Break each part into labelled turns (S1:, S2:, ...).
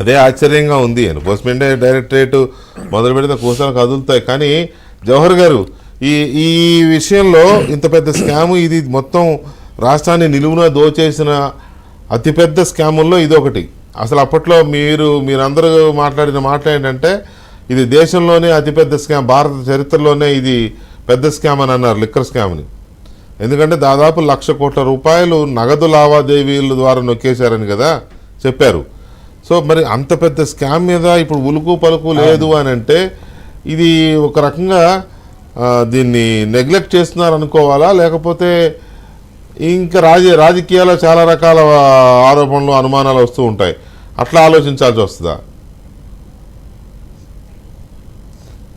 S1: అదే ఆశ్చర్యంగా ఉంది. ఎన్ఫోర్స్మెంట్ డైరెక్టరేట్ మొదలు పెడితే కూసాలు కదులుతాయి. కానీ జవహర్ గారు, ఈ విషయంలో ఇంత పెద్ద స్కాము, ఇది మొత్తం రాష్ట్రాన్ని నిలువున దోచేసిన అతిపెద్ద స్కాముల్లో ఇదొకటి. అసలు అప్పట్లో మీరందరూ మాట్లాడిన మాట ఏంటంటే ఇది దేశంలోనే అతిపెద్ద స్కామ్, భారత చరిత్రలోనే ఇది పెద్ద స్కామ్ అని అన్నారు, లిక్కర్ స్కామ్ని. ఎందుకంటే దాదాపు 1,00,000 కోట్ల రూపాయలు నగదు లావాదేవీల ద్వారా నొక్కేశారని కదా చెప్పారు. సో మరి అంత పెద్ద స్కామ్ మీద ఇప్పుడు ఉలుకు పలుకు లేదు అని అంటే ఇది ఒక రకంగా దీన్ని నెగ్లెక్ట్ చేస్తున్నారు అనుకోవాలా, లేకపోతే ఇంకా రాజకీయాల్లో చాలా రకాల ఆరోపణలు అనుమానాలు వస్తూ ఉంటాయి, అట్లా ఆలోచించాల్సి వస్తుందా?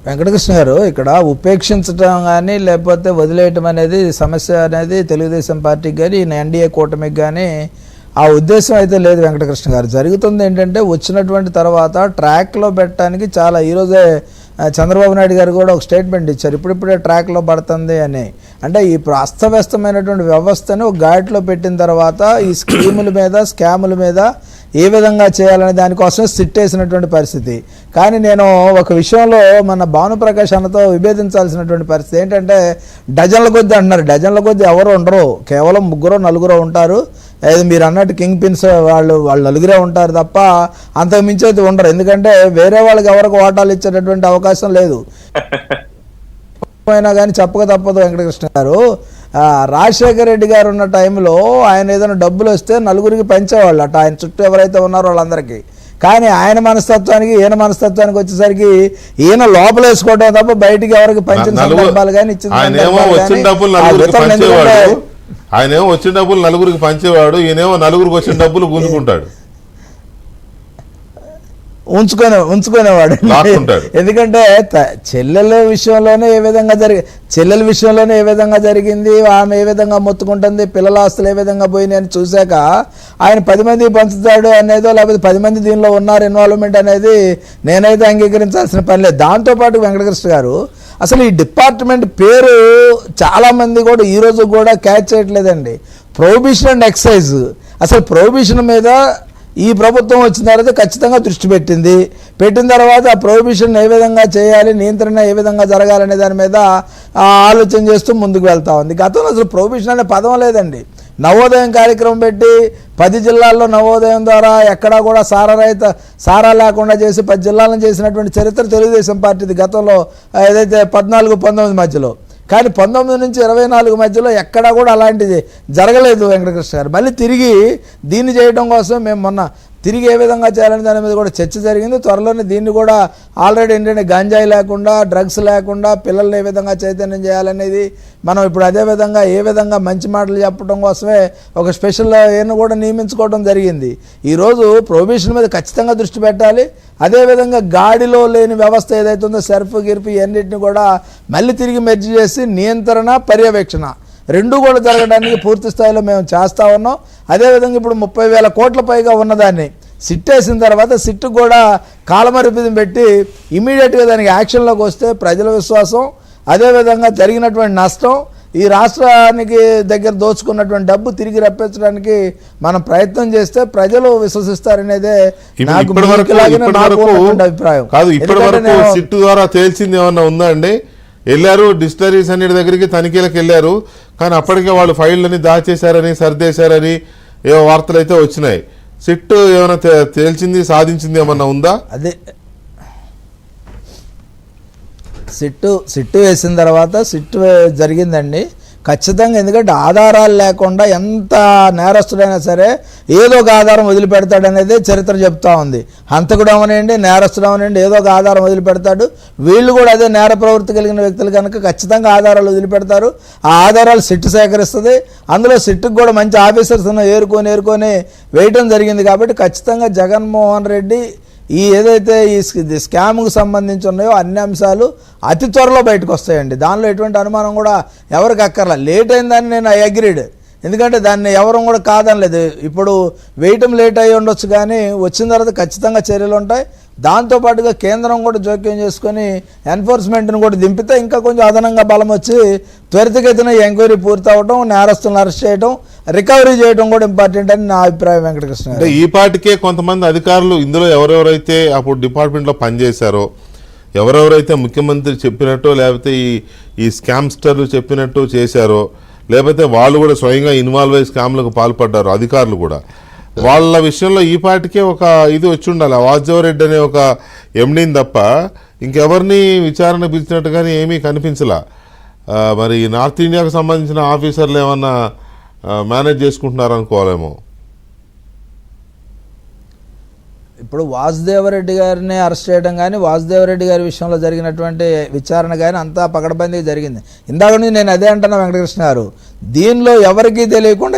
S2: వెంకటకృష్ణ గారు, ఇక్కడ ఉపేక్షించడం కానీ లేకపోతే వదిలేయటం అనేది సమస్య అనేది తెలుగుదేశం పార్టీకి కానీ ఎన్డీఏ కూటమికి కానీ ఆ ఉద్దేశం అయితే లేదు వెంకటకృష్ణ గారు. జరుగుతుంది ఏంటంటే వచ్చినటువంటి తర్వాత ట్రాక్లో పెట్టడానికి చాలా, ఈరోజే చంద్రబాబు నాయుడు గారు కూడా ఒక స్టేట్మెంట్ ఇచ్చారు, ఇప్పుడిప్పుడే ట్రాక్లో పడుతుంది అని. అంటే ఈ అస్తవ్యస్తమైనటువంటి వ్యవస్థను ఒక గాడిలో పెట్టిన తర్వాత ఈ స్కీముల మీద స్కాముల మీద ఏ విధంగా చేయాలనే దానికోసం సిట్టేసినటువంటి పరిస్థితి. కానీ నేను ఒక విషయంలో మన భానుప్రకాష్ అన్నతో విభేదించాల్సినటువంటి పరిస్థితి ఏంటంటే డజన్ల కొద్దీ అంటున్నారు. డజన్ల కొద్దీ ఎవరు ఉండరు, కేవలం 3-4 ఉంటారు. అది మీరు అన్నట్టు కింగ్ పిన్స్ వాళ్ళు 4 ఉంటారు తప్ప అంతకు మించి అయితే ఉండరు. ఎందుకంటే వేరే వాళ్ళకి ఎవరికి ఓటాలు ఇచ్చేటటువంటి అవకాశం లేదు. అయినా కానీ చెప్పక తప్పదు వెంకటకృష్ణ గారు. రాజశేఖర రెడ్డి గారు ఉన్న టైంలో ఆయన ఏదైనా డబ్బులు వస్తే 4 పంచేవాళ్ళు అట, ఆయన చుట్టూ ఎవరైతే ఉన్నారో వాళ్ళందరికీ. కానీ ఆయన మనస్తత్వానికి ఈయన మనస్తత్వానికి వచ్చేసరికి ఈయన లోపల వేసుకోవడం తప్ప బయటికి ఎవరికి పంచిన సందర్భాలు కానీ ఇచ్చిన
S1: ఆయనేమో వచ్చిన డబ్బులు 4 పంచేవాడు, ఈయనేమో 4 వచ్చిన డబ్బులు గుంజుకుంటాడు,
S2: ఉంచుకునేవాడు. ఎందుకంటే చెల్లెల విషయంలోనే ఏ విధంగా జరిగింది, ఆమె ఏ విధంగా మొత్తుకుంటుంది, పిల్లల ఆస్తులు ఏ విధంగా పోయినాయి అని చూశాక ఆయన 10 మందికి పంచుతాడు అనేదో లేకపోతే 10 మంది దీనిలో ఉన్నారు ఇన్వాల్వ్మెంట్ అనేది నేనైతే అంగీకరించాల్సిన పని లేదు. దాంతోపాటు వెంకటకృష్ణ గారు, అసలు ఈ డిపార్ట్మెంట్ పేరు చాలామంది కూడా ఈరోజు కూడా క్యాచ్ చేయట్లేదండి. Prohibition and excise. అసలు ప్రొహిబిషన్ మీద ఈ ప్రభుత్వం వచ్చిన తర్వాత ఖచ్చితంగా దృష్టి పెట్టిన తర్వాత ఆ ప్రొహిబిషన్ ఏ విధంగా చేయాలి, నియంత్రణ ఏ విధంగా జరగాలనే దాని మీద ఆలోచన చేస్తూ ముందుకు వెళ్తా ఉంది. గతంలో అసలు ప్రొహిబిషన్ అనే పదం లేదండి. నవోదయం కార్యక్రమం పెట్టి 10 జిల్లాల్లో నవోదయం ద్వారా ఎక్కడా కూడా సారా లేకుండా చేసి 10 జిల్లాలను చేసినటువంటి చరిత్ర తెలుగుదేశం పార్టీది గతంలో ఏదైతే 14-19 మధ్యలో. కానీ 19 నుంచి 24 మధ్యలో ఎక్కడా కూడా అలాంటిది జరగలేదు వెంకటకృష్ణ గారు. మళ్ళీ తిరిగి దీన్ని చేయడం కోసం మేము మొన్న తిరిగి ఏ విధంగా చేయాలని దాని మీద కూడా చర్చ జరిగింది. త్వరలోనే దీన్ని కూడా ఆల్రెడీ ఏంటంటే గంజాయి లేకుండా, డ్రగ్స్ లేకుండా పిల్లల్ని ఏ విధంగా చైతన్యం చేయాలనేది మనం ఇప్పుడు అదేవిధంగా ఏ విధంగా మంచి మాటలు చెప్పడం కోసమే ఒక స్పెషల్ ఏను కూడా నియమించుకోవడం జరిగింది. ఈరోజు ప్రొహిబిషన్ మీద ఖచ్చితంగా దృష్టి పెట్టాలి. అదేవిధంగా గాడిలో లేని వ్యవస్థ ఏదైతే ఉందో సర్ఫ్ గిర్ఫ్ ఇవన్నిటిని కూడా మళ్ళీ తిరిగి మెర్జ్ చేసి నియంత్రణ, పర్యవేక్షణ 2 కూడా జరగడానికి పూర్తి స్థాయిలో మేము చేస్తూ ఉన్నాం. అదేవిధంగా ఇప్పుడు 30,000 కోట్ల పైగా ఉన్నదాన్ని సిట్ వేసిన తర్వాత సిట్ కూడా కాలమరిపిని పెట్టి ఇమీడియట్గా దానికి యాక్షన్లోకి వస్తే ప్రజల విశ్వాసం, అదేవిధంగా జరిగినటువంటి నష్టం, ఈ రాష్ట్రానికి దగ్గర దోచుకున్నటువంటి డబ్బు తిరిగి రప్పించడానికి మనం ప్రయత్నం చేస్తే ప్రజలు విశ్వసిస్తారనేదే నాకు అభిప్రాయం.
S1: కాదు, ఇప్పటి వరకు సిట్ ద్వారా తేల్చింది ఏమన్నా ఉందా అండి? వెళ్ళారు డిస్టిలరీస్ అన్నిటి దగ్గరికి తనిఖీలకు వెళ్ళారు, కానీ అప్పటికే వాళ్ళు ఫైళ్ళని దాచేశారని సర్దేశారని ఏవో వార్తలు అయితే వచ్చినాయి. సిట్ ఏమైనా తేల్చింది, సాధించింది ఏమన్నా ఉందా?
S2: అదే సిట్టు వేసిన తర్వాత సిట్టు జరిగిందండి ఖచ్చితంగా. ఎందుకంటే ఆధారాలు లేకుండా ఎంత నేరస్తుడైనా సరే ఏదో ఒక ఆధారం వదిలిపెడతాడనేదే చరిత్ర చెప్తా ఉంది. హంతకుడు అవనండి, నేరస్తుడు అవనండి, ఏదో ఒక ఆధారం వదిలిపెడతాడు. వీళ్ళు కూడా అదే నేర ప్రవృత్తి కలిగిన వ్యక్తులు కనుక ఖచ్చితంగా ఆధారాలు వదిలిపెడతారు. ఆ ఆధారాలు సిట్టు సేకరిస్తుంది. అందులో సిట్టుకు కూడా మంచి ఆఫీసర్స్ను ఏరుకొని వేయటం జరిగింది. కాబట్టి ఖచ్చితంగా జగన్మోహన్ రెడ్డి ఈ ఏదైతే ఈ స్కామ్కు సంబంధించి ఉన్నాయో అన్ని అంశాలు అతి త్వరలో బయటకు వస్తాయండి. దానిలో ఎటువంటి అనుమానం కూడా ఎవరికి అక్కర్లా. లేట్ అయిందని నేను ఐ అగ్రీడ్. ఎందుకంటే దాన్ని ఎవరు కూడా కాదనలేదు. ఇప్పుడు వేయటం లేట్ అయ్యి ఉండొచ్చు, కానీ వచ్చిన తర్వాత ఖచ్చితంగా చర్యలు ఉంటాయి. దాంతోపాటుగా కేంద్రం కూడా జోక్యం చేసుకొని ఎన్ఫోర్స్మెంట్ని కూడా దింపితే ఇంకా కొంచెం అదనంగా బలం వచ్చి త్వరితగతిన ఎంక్వైరీ పూర్తి అవడం, నేరస్తులను అరెస్ట్ చేయడం, రికవరీ చేయడం కూడా ఇంపార్టెంట్ అని నా అభిప్రాయం వెంకటకృష్ణ గారు.
S1: అంటే ఈ పాటికే కొంతమంది అధికారులు ఇందులో ఎవరెవరైతే అప్పుడు డిపార్ట్మెంట్లో పనిచేశారో, ఎవరెవరైతే ముఖ్యమంత్రి చెప్పినట్టు లేకపోతే ఈ స్కామ్స్టర్లు చెప్పినట్టు చేశారో, లేకపోతే వాళ్ళు కూడా స్వయంగా ఇన్వాల్వ్ అయ్యి స్కామ్లకు పాల్పడ్డారు అధికారులు కూడా, వాళ్ళ విషయంలో ఈ పాటికే ఒక ఇది వచ్చి ఉండాలి. వాసుదేవరెడ్డి అనే ఒక ఎండీని తప్ప ఇంకెవరిని విచారణ పిలిచినట్టు కానీ ఏమీ కనిపించలా. మరి నార్త్ ఇండియాకు సంబంధించిన ఆఫీసర్లు ఏమన్నా మేనేజ్ చేసుకుంటున్నారు అనుకోవాలేమో.
S2: ఇప్పుడు వాసుదేవరెడ్డి గారిని అరెస్ట్ చేయడం కానీ, వాసుదేవరెడ్డి గారి విషయంలో జరిగినటువంటి విచారణ కానీ అంతా పకడ్బందీగా జరిగింది. ఇందాక నుంచి నేను అదే అంటున్నా వెంకటకృష్ణ గారు, దీనిలో ఎవరికీ తెలియకుండా